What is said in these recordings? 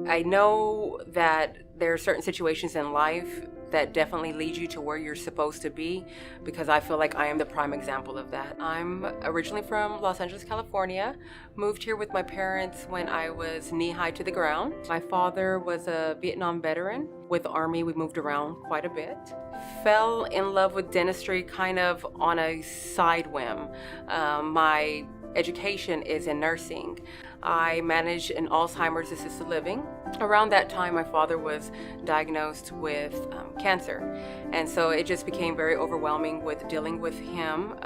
I know that there are certain situations in life that definitely lead you to where you're supposed to be, because I feel like I am the prime example of that. I'm originally from Los Angeles, California, moved here with my parents when I was knee-high to the ground. My father was a Vietnam veteran. With the Army, we moved around quite a bit. Fell in love with dentistry kind of on a side whim. My education is in nursing. I manage an Alzheimer's assisted living. Around that time, my father was diagnosed with cancer. And so it just became very overwhelming with dealing with him,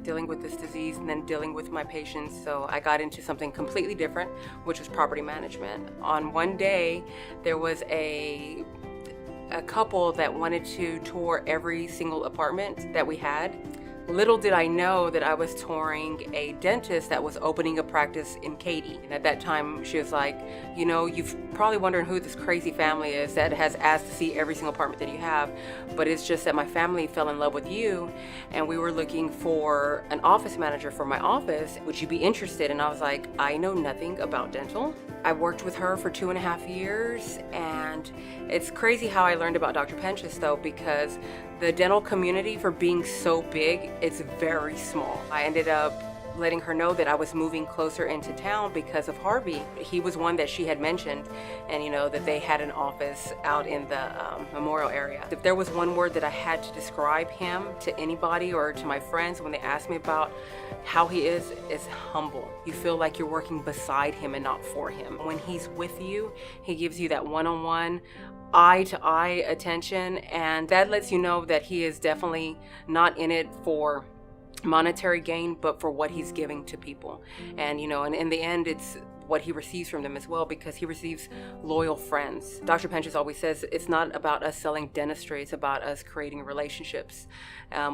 dealing with this disease, and then dealing with my patients. So I got into something completely different, which was property management. On one day, there was a couple that wanted to tour every single apartment that we had. Little did I know that I was touring a dentist that was opening a practice in Katy. And at that time, she was like, you know, you've probably wondering who this crazy family is that has asked to see every single apartment that you have, but it's just that my family fell in love with you, and we were looking for an office manager for my office. Would you be interested? And I was like, I know nothing about dental. I worked with her for 2.5 years, and it's crazy how I learned about Dr. Penchas though, because the dental community, for being so big, it's very small. I ended up letting her know that I was moving closer into town because of Harvey. He was one that she had mentioned, and you know, that they had an office out in the Memorial area. If there was one word that I had to describe him to anybody or to my friends when they asked me about how he is humble. You feel like you're working beside him and not for him. When he's with you, he gives you that one-on-one, eye-to-eye attention, and that lets you know that he is definitely not in it for monetary gain, but for what he's giving to people. And you know, and in the end, it's what he receives from them as well, because he receives loyal friends. Dr. Penchas always says it's not about us selling dentistry, it's about us creating relationships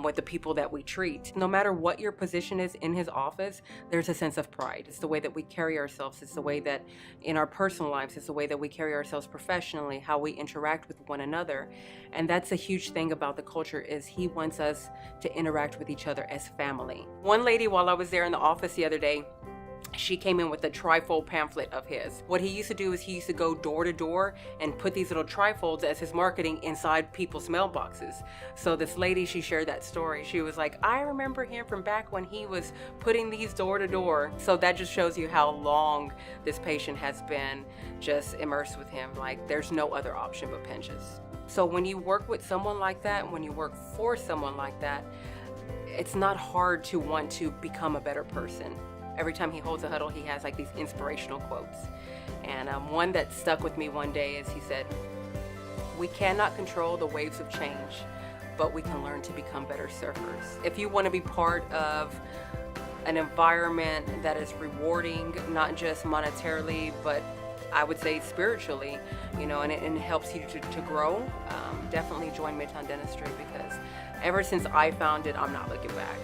with the people that we treat. No matter what your position is in his office, there's a sense of pride. It's the way that we carry ourselves. It's the way that in our personal lives, it's the way that we carry ourselves professionally, how we interact with one another. And that's a huge thing about the culture, is he wants us to interact with each other as family. One lady, while I was there in the office the other day, she came in with a trifold pamphlet of his. What he used to do is he used to go door to door and put these little trifolds as his marketing inside people's mailboxes. So this lady, she shared that story. She was like, I remember him from back when he was putting these door to door. So that just shows you how long this patient has been just immersed with him. Like, there's no other option but Penchas. So when you work with someone like that, when you work for someone like that, it's not hard to want to become a better person. Every time he holds a huddle, he has like these inspirational quotes. And one that stuck with me one day is he said, we cannot control the waves of change, but we can learn to become better surfers. If you want to be part of an environment that is rewarding, not just monetarily, but I would say spiritually, you know, and it helps you to grow, definitely join Midtown Dentistry, because ever since I found it, I'm not looking back.